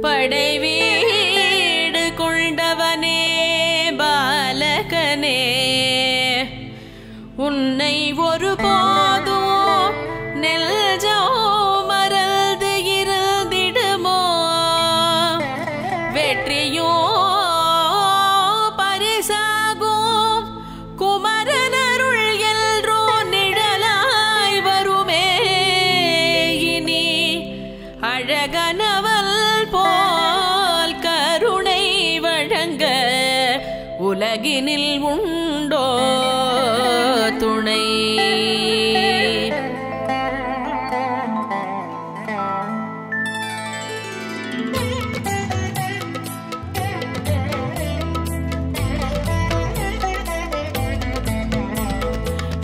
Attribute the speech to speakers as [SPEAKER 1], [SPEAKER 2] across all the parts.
[SPEAKER 1] படைவீடு கொண்டவனே பாலகனே, உன்னை ஒரு போதும் நெல்ஜோ மறந்து இருந்திடுமோ, வெற்றியோ பரிசாகும் குமரனருள் எல்ரோ நிழலாய் வருமே. இனி அழகனவள் போல் கருணை வழங்க உலகினில் உண்டோ துணை.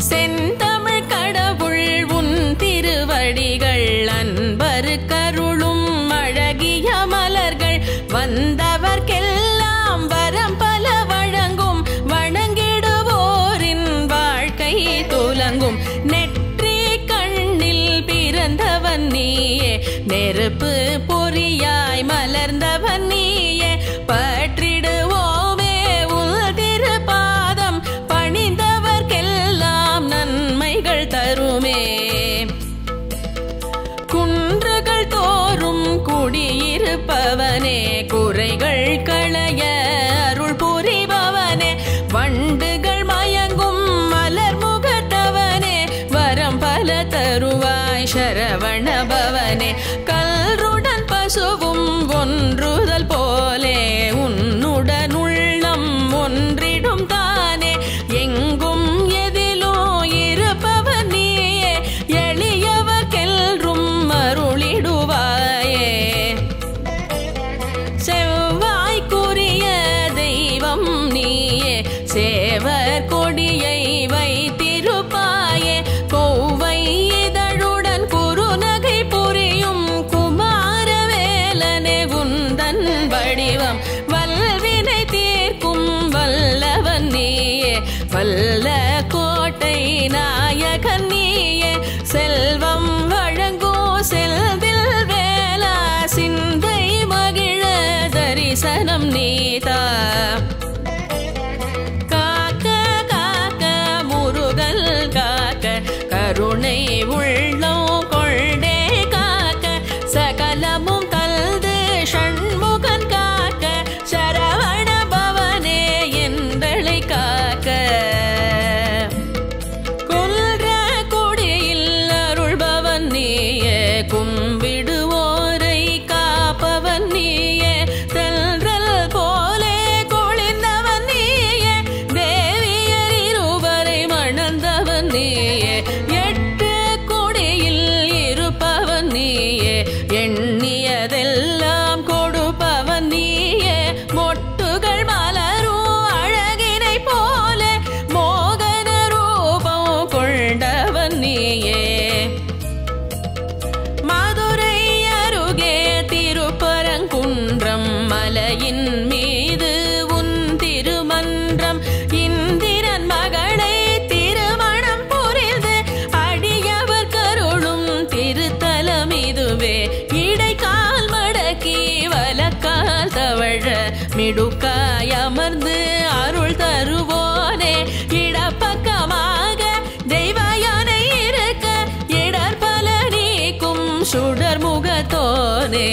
[SPEAKER 1] செந்தமிழ் கடவுள் உன் திருவடிகள் அன்பரு கருளும் அழகிய மலர்கள், வந்தவர்க்கெல்லாம் வரம் பல வழங்கும் வணங்கிடுவோரின் வாழ்க்கை துலங்கும். நெற்றி கண்ணில் பிறந்தவன் நீயே, நெருப்பு பொறியாய் மலர்ந்தவன் நீயே, பற்றிடுவோமே உன் திருப்பாதம் பணிந்தவர்க்கெல்லாம் நன்மைகள் தருமே. குன்றுகள் தோறும் குடியிருப்பவனே, குறைகள் களைய அருள் புரிபவனே, வண்டுகள் மயங்கும் மலர் முகத்தவனே, வரம் பல தருவாய் சரவண பவனே. கல்ருடன் பசுவும் ஒன்றுதல் போலே உன்னுடன் உள்ளம் ஒன்றிடும் தானே, எங்கும் எதிலும் இருப்பவன் நீயே, எளியவர்க்கெல்றும் அருளிடுவாயே. செவ்வாய்க்குரிய தெய்வம் நீயே, சேவர் கொடியை வைத்திருப்பாயே, கோவை இதழுடன் குறுநகை புரியும் குமாரவேலனே உந்தன் வடிவம், வல்வினை தீர்க்கும் வல்லவன் நீயே, வல்ல கோட்டை நாயகன் நீயே, செல்வம் வழங்கோ செல்தில் வேலா, சிந்தை மகிழ தரிசனம் நீதா. காக்க காக்க முருகல் காக்க, கருணை உள்ளம் கொண்டே காக்க, சகலமும் தல்து ஷண்முகன் காக்க, சரவண பவனே எந்தளை காக்க. கொல்ற கொடியில் அருள்பவன் நீயே, கும்பிடுவோரை காப்பவன் நீயே, தென்றல் போலே கொளிந்தவன் நீயே, தேவியர் இருவரை மணந்தவன் நீயே, எட்டு கொடியில் இருப்பவன் நீயே, எண்ணியதெல்லாம் கொடுப்பவன் நீயே, மொட்டுகள் மலரும் அழகினை போல மோகன ரூபம் கொண்டவன் நீயே. மதுரை அருகே திருப்பரங்குன்றம் மலையின் மீது உன் திருமன்றம், இந்திரன் மகளை திருமணம் புரிந்து அடியவர் கருளும் திருத்தலம் இதுவே. இடைக்கால் மடக்கி வலக்கால் தவழ மிடுக்காய் அமர்ந்து அருள் தருவோனே, இடப்பக்கமாக தெய்வ யானை இருக்க இடர் பல நீக்கும் சுடர் முகத்தோனே.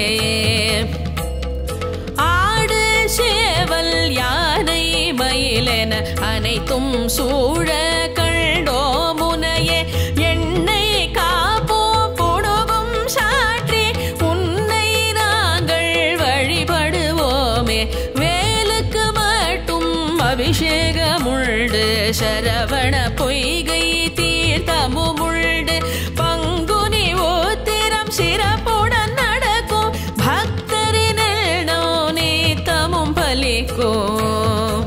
[SPEAKER 1] ஆடு சேவல் யானை மயிலென அனைத்தும் சூழ கண்டோ முனையே, எண்ணெய் காப்போ பொடுகும் சாற்றி உன்னை நாங்கள் வழிபடுவோமே. வேலுக்கு மட்டும் அபிஷேகமுண்டு, சரவண பொய்கை தீர்த்தமும் உண்டு, பங்குனி உத்திரம் சிறப்புடன் நடக்கும், பக்தரின் நீத்தமும் பலிக்கும்.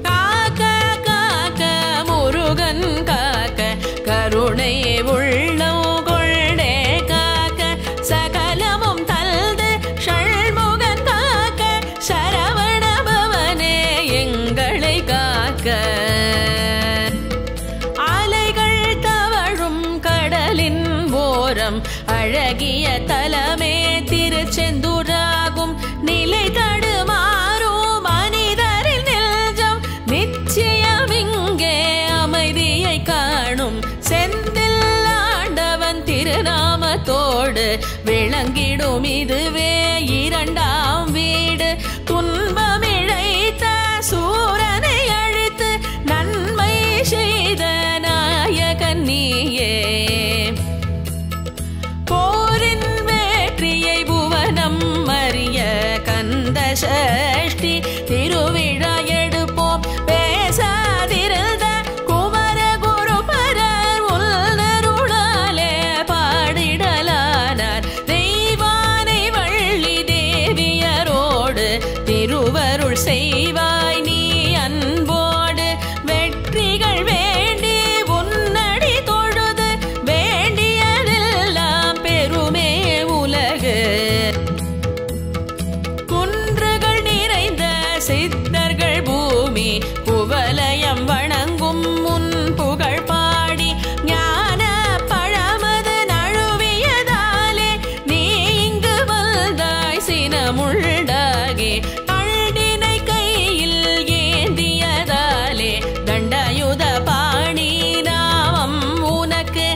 [SPEAKER 1] காக்க காக்க முருகன் காக்க, கருணை உள்ளம் கொண்டே காக்க, சகலமும் தல்து ஷண்முகன் காக்க, சரவண பவனே எங்களை காக்க. செந்தூராகும் நிலை தடுமாறும் மனிதரின் நெஞ்சம் நிச்சயம் இங்கே அமைதியை காணும் செந்தில் ஆண்டவன் திருநாமத்தோடு விளங்கிடும் இதுவே இரண்டாம் வீடு துன்பமிழைத்த சூரனை அழித்து நன்மை செய்த நாயகன் நீயே போரின் வெற்றியை புவனம் அறிய கந்த சஷ்டி திருவிழா எடுப்போம் பேசாதிருந்த குமர குருபரர் உள்நருளாலே பாடிடலானார் தெய்வானை வள்ளி தேவியரோடு திருவருள் செய்வாய் நீ அன்போடு வெற்றிகள் வேண்டி உன்னடி தொழுது வேண்டியதெல்லாம் பெருமே உலகு குன்றுகள் நிறைந்த சித்தர்கள் பூமி குவலயம் வணங்கும் முன் புகழ் பாடி ஞான பழமது நழுவியதாலே நீ இங்கு வந்தாய் சினமுள்ளாகி அழ்டினை கையில் ஏந்தியதாலே தண்டாயுத பாணி நாமம் உனக்கு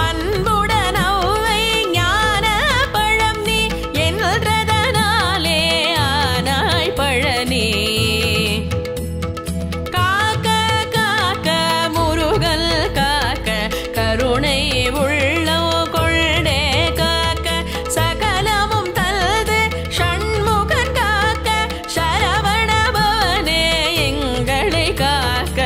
[SPEAKER 1] அன்புடன் அவ்வை ஞான பழம் நீ என்றதனாலே ஆனாய் பழனி காக்க காக்க முருகல் காக்க கருணை உள்ளோ கொண்டே காக்க சகலமும் தல்து ஷண்முகன் காக்க சரவணபவனே எங்களை காக்க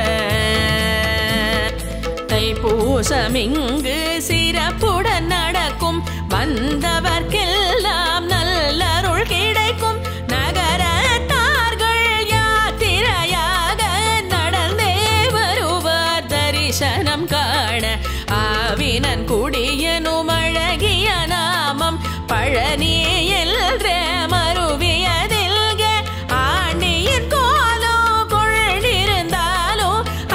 [SPEAKER 1] தைப்பூசமிங்கு சிறப்புடன் நடக்கும் வந்தவர்க்கெல்லாம் நல்லருள் கிடைக்கும் நகரத்தார்கள் யாத்திரையாக நடந்தே வருவார் தரிசனம் காண ஆவினன் குடியனும் அழகிய நாமம் பழனி எல்றே மருவியதில்க ஆண்டியின் கோலோ கொள்ளிருந்தாலோ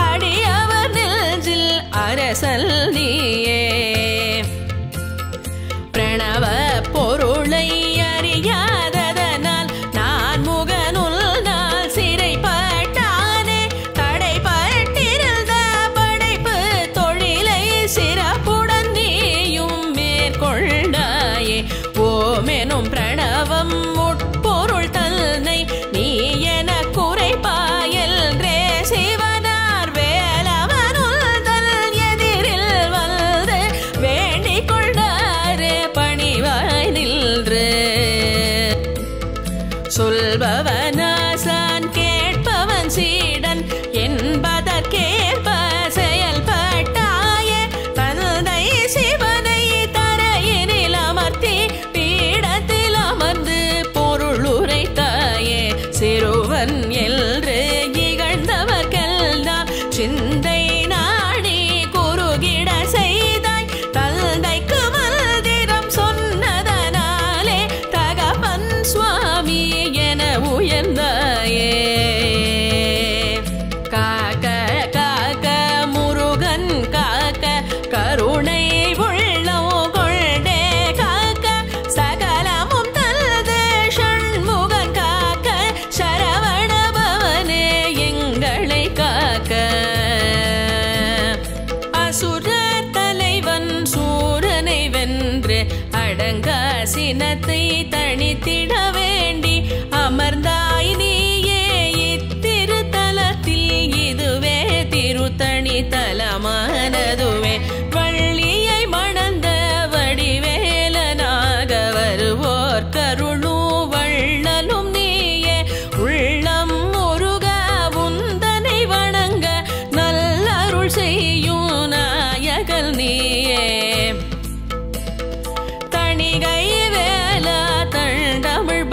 [SPEAKER 1] அடியவர் நெஞ்சில் அரசல் நீயே பிரணவ பொருளை அறியாததனால் நான் முகனுள் நாள் சிறைப்பட்டானே தடைப்பட்டிருந்த படைப்பு தொழிலை சிறப்புடன் நீயும் மேற்கொண்டாயே ஓமெனும் பிரணவம் உட்பொருள் தன்னை நீ என குறைப்பாயல்ன்றே சிவனார் வேலவனுள் தல் எதிரில் வந்து வேண்டிக் கொண்டாரே பணிவாய் நின்று சொல்பவனாசான் கேட்பவன் சீடன் என்பதற்கேற்ப செயல்பட்டாயே தந்தை சிவனை தரையினில் அமர்த்தி பீடத்தில் அமர்ந்து பொருள் உரைத்தாயே சிறுவன் என்று இகழ்ந்தவர்க்கெல்லாம் சிந்தை நாடி குறுகிட செய்தாய் தந்தைக்கு மந்திரம் சொன்னதனாலே தகப்பன் சுவாமி என உயர்ந்தாயே காக்க காக்க முருகன் காக்க கருணை உள்ளோ கொண்டே காக்க சகலமும் தல்து ஷண்முகன் காக்க சரவணபவனே எங்களை காக்க அசுர தலைவன் சூரனை வென்று அடங்கா சினத்தை தணித்திட வேண்டி அமர்ந்தாய் நீயே இத்திருத்தலத்தில் இதுவே திருத்தணி தலமானதுவே வள்ளியை மணந்த வடிவேலனாக வருவோர் கருணு வள்ளலும் நீயே உள்ளம் முருக உந்தனை வணங்க நல்லருள் செய்யும் நாயகல் நீயே தணிகை வேலா தண்டமிழ்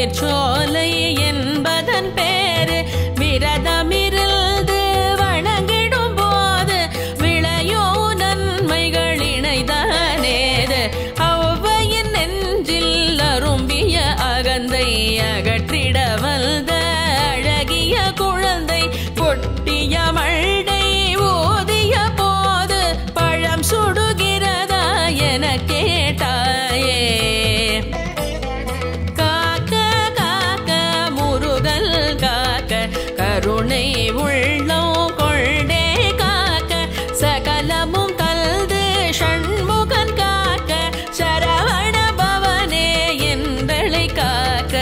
[SPEAKER 1] நீர்ச்சோலை என்பதன் பேரு விரதமிருந்து வணங்கிடும் போது விளையோ நன்மைகள் இணைதானேது ஔவையின் நெஞ்சில் அரும்பிய அகந்தை அகற்றிட வந்த அழகிய குழந்தை பொட்டிய மழை ஊதிய போது பழம் சுடுகிறதா என கேட்டாயே காக்க காக்க முருகல் காக்க கருணை உள்ளம் கொண்டே காக்க சகலமும் தல்து ஷண்முகன் காக்க சரவண பவனே என்றளை காக்க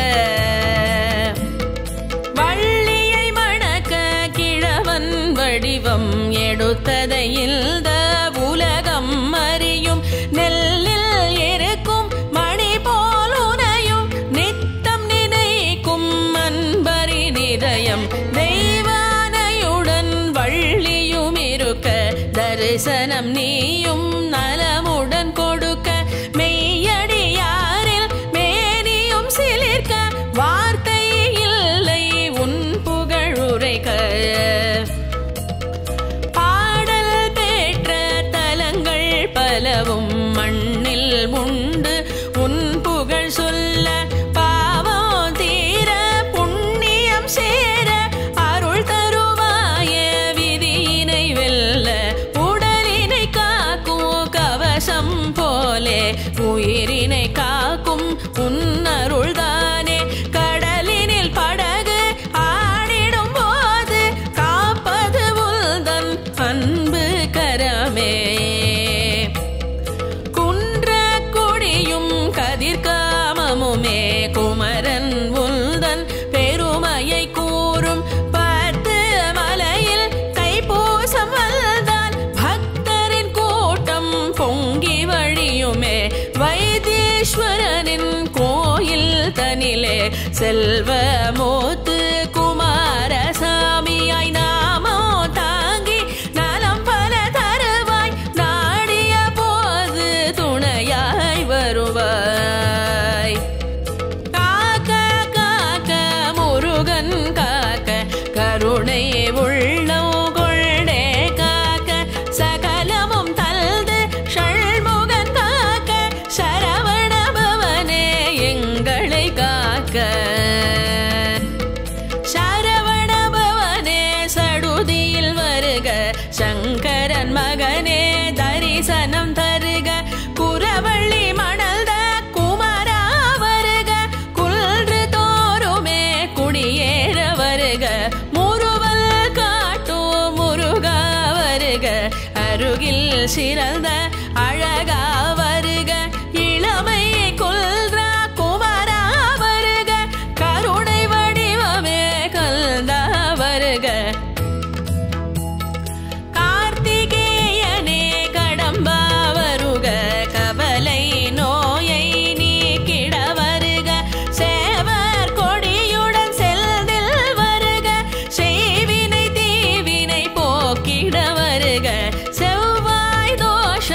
[SPEAKER 1] வள்ளியை மணக்க கிழவன் வடிவம் எடுத்ததை இந்த உலகம் அறியும் நெல்லில் இருக்கும் மணி போல் உனையும் நித்தம் நினைக்கும் அன்பரின் இதயம் தெய்வானையுடன் வள்ளியும் இருக்க தரிசனம் நீயும் நலமுடன் கொடுக்க மெய்யடியாரில் மேனியும் சிலிர்க்க வார்த்தை இல்லை உன் புகழ் உரைக்க பாடல் பெற்ற தலங்கள் பலவும் மண்ணில் உண்டு உன் புகழ் சொல்ல பாவம் தீர புண்ணியம் சேர அருள் தருவாய விதியினை வெல்ல உடலினை காக்கும் கவசம் போலே உயிரினை காக்கும் உன் அருள்தானே கடலினில் படகு ஆடிடும் போது காப்பது உல்தன் அன்பு கரமே குன்ற கொடியும் கதிர்காமமுமே குமரன் உல்தன் பெருமையை கூறும் 10 மலையில் தைப்பூசம் வந்தால் பக்தரின் கூட்டம் பொங்கி வழியுமே வைத்தீஸ்வரனின் கோயில் தனிலே செல்வமூத்து குமாரசாமியாய் நாமோ தாங்கி நலம் பல தருவாய் நாடிய போது துணையாய் வருவாய் காக்க காக்க முருகன் காக்க கருணை உள்ளம் கொண்டே காக்க சகலமும் தல்து ஷண்முகன் காக்க சரவண பவனே எங்களை காக்க சரவண பவனே சடுதியில் வருக சங்கரன் மகனே தரிசனம் தருக குரவள்ளி மணல்த குமரா வருக குன்று தோறுமே குடியேற வருக முறுவல் காட்டு முருகா வருக அருகில் சிறந்த அழகா வருக இளமை கொல்றா குமரா வருக கருணை வடிவமே கல்தா வருக கார்த்திகேயனே கடம்பா வருக கவலை நோயை நீக்கிட வருக சேவர் கொடியுடன் செல்தில் வருக செய்வினை தீவினை போக்கிட வருக செவ்வாய் தோஷ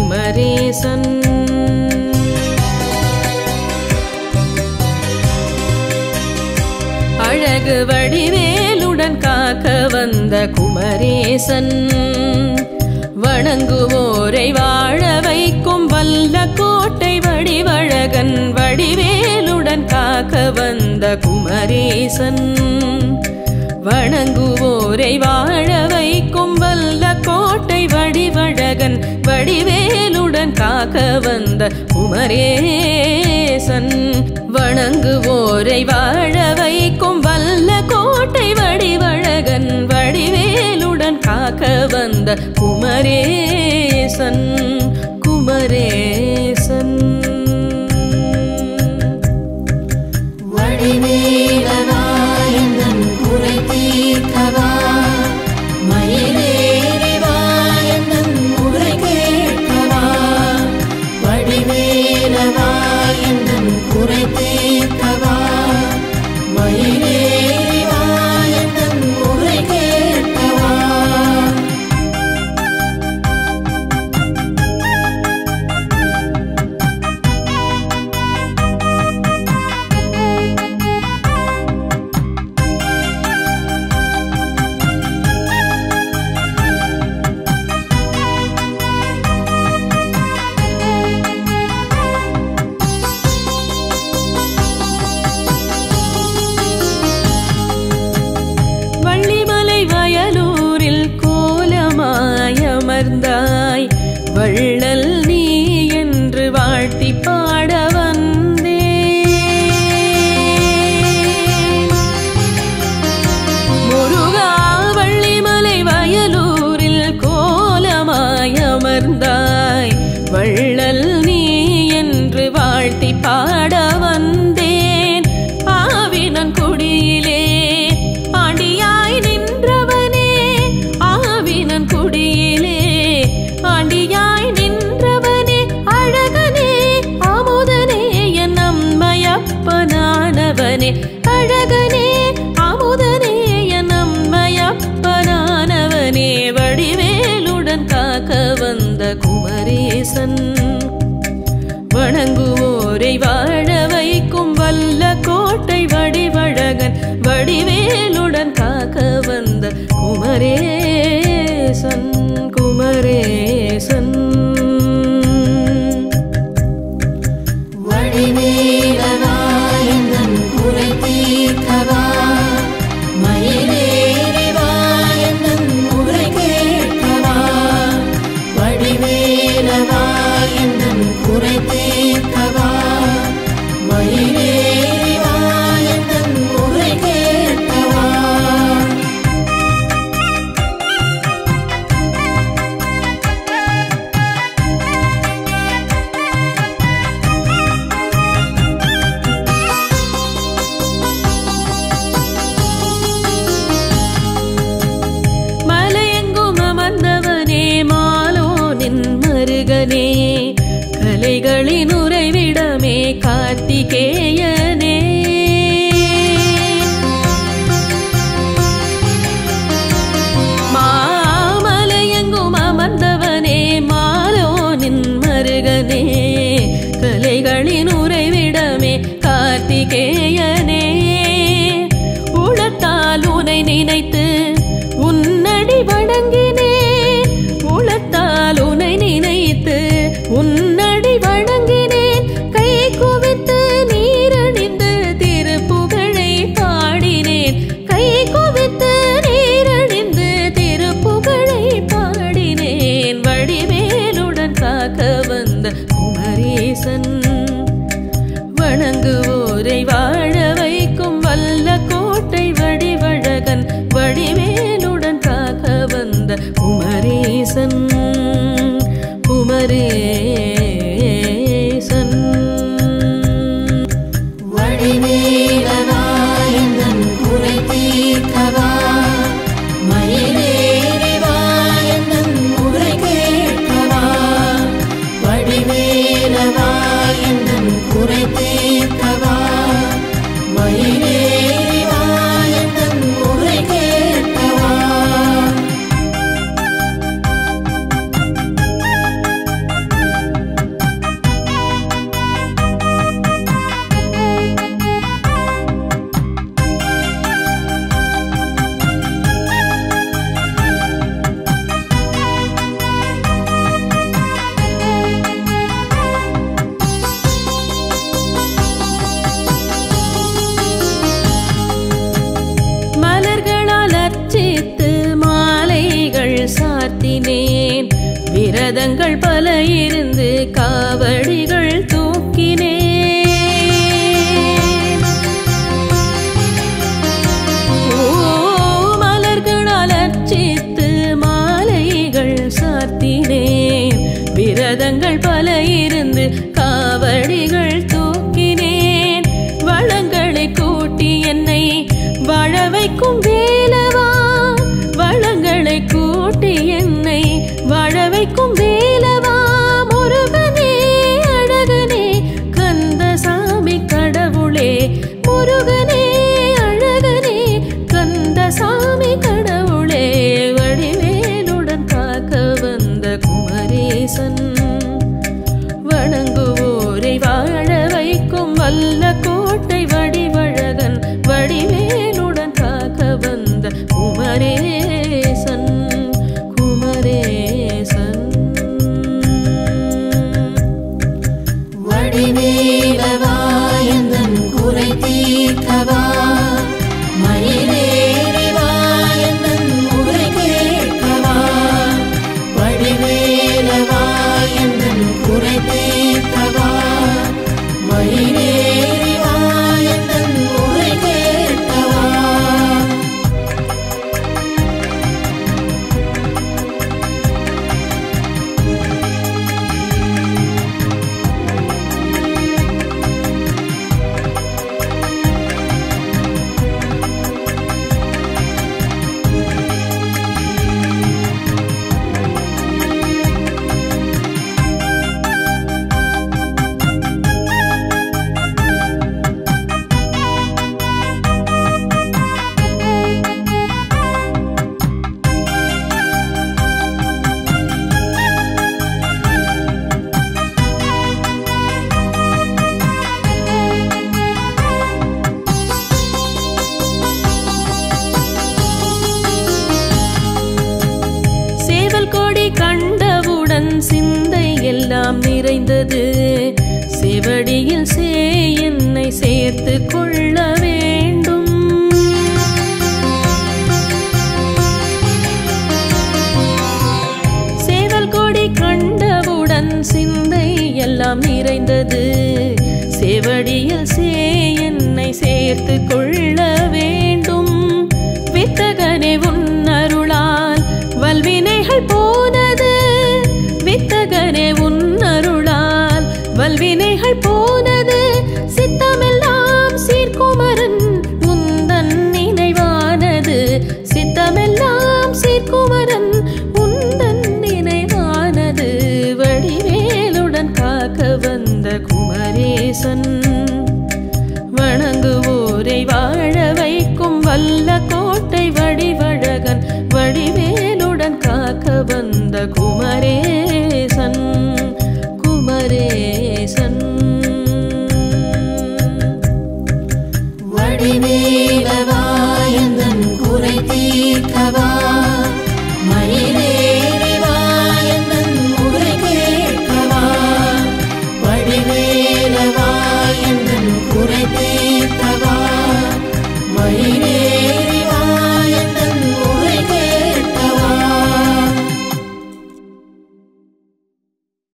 [SPEAKER 1] குமரேசன். அழகு வடிவேலுடன் காக்க வந்த குமரேசன், வணங்குவோரை வாழ வைக்கும் வல்ல கோட்டை வடிவழகன். வடிவேலுடன் காக்க வந்த குமரேசன், வணங்குவோரை வாழ வைக்கும் வல்ல கோட்டை வடிவழகன். வடிவேலுடன் காக்க வந்த குமரேசன், வணங்குவோரை வாழ வைக்கும் வல்ல கோட்டை வடிவழகன். வடிவேலுடன் காக்க வந்த குமரேசன், குமரேசன்.
[SPEAKER 2] வடிவேலவா எந்தன் குறை தீர்க்கவா, மயிலேறி வா எந்தன் முறை கேட்கவா. வடிவேலவா எந்தன் குறை தீர்க்கவா, மயிலேறி வா எந்தன் முறை கேட்கவா.
[SPEAKER 1] வள்ளல் நீ என்று வாழ்த்தி பாட வந்தே. முருகா வள்ளிமலை வயலூரில் கோலமாய் அமர்ந்தாய், வள்ளல் நீ என்று வாழ்த்தி பாட வந்தேன். ஆவினன் குடியிலே ஆண்டியாய் நின்றவனே, ஆவினன் குடியிலே ஆண்டியாய் நின்றவனே, அழகனே அமுதனே என் அம்மையப்பனானவனே. அழகனே அமுதனே என் அம்மையப்பனானவனே. வடிவேலுடன் காக்க வந்த குமரேசன், வணங்குவோரை வாழ வைக்கும் வல்ல கோட்டை வடிவழகன். வடிவேலுடன் காக்க வந்த குமரேசன், குமரேசன்.
[SPEAKER 2] வடிவேலவா எந்தன் குறை தீர்க்கவா, மயிலேறி வா எந்தன் முறை கேட்கவா. வடிவேலவா எந்தன் குறை தீர்க்கவா, மயிலேறி வா எந்தன் முறை கேட்கவா.
[SPEAKER 1] கலைகளின் உறைவிடமே கார்த்திகேயனே. மாமலையெங்கும் அமர்ந்தவனே மாலோனின் மருகனே, கலைகளின் உறைவிடமே கார்த்திகேயனே. உளத்தால் உனை நினைத்து உன்னடி வணங்கினேன், உளத்தால் உனை நினைத்து உன்னடி வணங்கினேன். கை குவித்து நீரணிந்து திருப்புகழை பாடினேன், கை குவித்து நீரணிந்து திருப்புகழை பாடினேன். வடிவேலுடன் காக்க வந்த குமரேசன், வணங்குவோரை வாழ வைக்கும் வல்ல கோட்டை வடிவழகன். வடிவேலுடன் காக்க வந்த குமரேசன், குமரேசன்.
[SPEAKER 2] வடிவேலவா எந்தன் குறை தீர்க்கவா, மயிலேறி வா எந்தன் முறை கேட்கவா. வடிவேலவா எந்தன் குறை தீர்க்கவா, மயிலேறி வா எந்தன் முறை கேட்கவா.
[SPEAKER 1] விரதங்கள் பல இருந்து காவடிகள் தூக்கினே மலர்களால் அர்ச்சித்து மாலைகள் சார்த்தினேன் விரதங்கள் பல இருந்து காவடிகள் தூக்கினேன் வளங்களை கூட்டி என்னை வாழ வைக்கும் வேலவா வளங்களை கூட்டி என்னை வாழ வைக்கும் வேலவா முருகனே அழகனே கந்தசாமி கடவுளே முருகனே அழகனே கந்தசாமி கடவுளே வடிவேலுடன் காக்க வந்த குமரேசன் வணங்குவோரை வாழ வைக்கும் வல்ல கோட்டை வடிவழகன் வடிவேலுடன் காக்க வந்த குமரேசன் குமரேசன்
[SPEAKER 2] வடிவேலவா எந்தன் குறை தீர்க்கவா மயிலேறி வா எந்தன் முறை கேட்கவா வடிவேலவா எந்தன் குறை தீர்க்கவா மயிலேறி வா எந்தன் முறை கேட்கவா
[SPEAKER 1] கண்டவுடன் சிந்தை எல்லாம் நிறைந்தது செவடியில் சே என்னை சேர்த்து கொள்ள வேண்டும் சேவல் கொடி கண்டவுடன் சிந்தை எல்லாம் நிறைந்தது செவடியில் சே என்னை சேர்த்து கொள்ள வேண்டும் வித்தகனே உன் அருளால் வல்வினைகள் போனது வித்தகனே உன் அருளால் வல்வினைகள் போனது சித்தமெல்லாம் சீர்குமரன் உந்தன் நினைவானது சித்தமெல்லாம் சீர்குமரன் உந்தன் நினைவானது வடிவேலுடன் காக்க வந்த குமரேசன் வணங்குவோரை வாழ வைக்கும் வல்ல கோட்டை வடிவழகன் வடிவேலுடன் காக்க வந்த குமரேசன் குமரே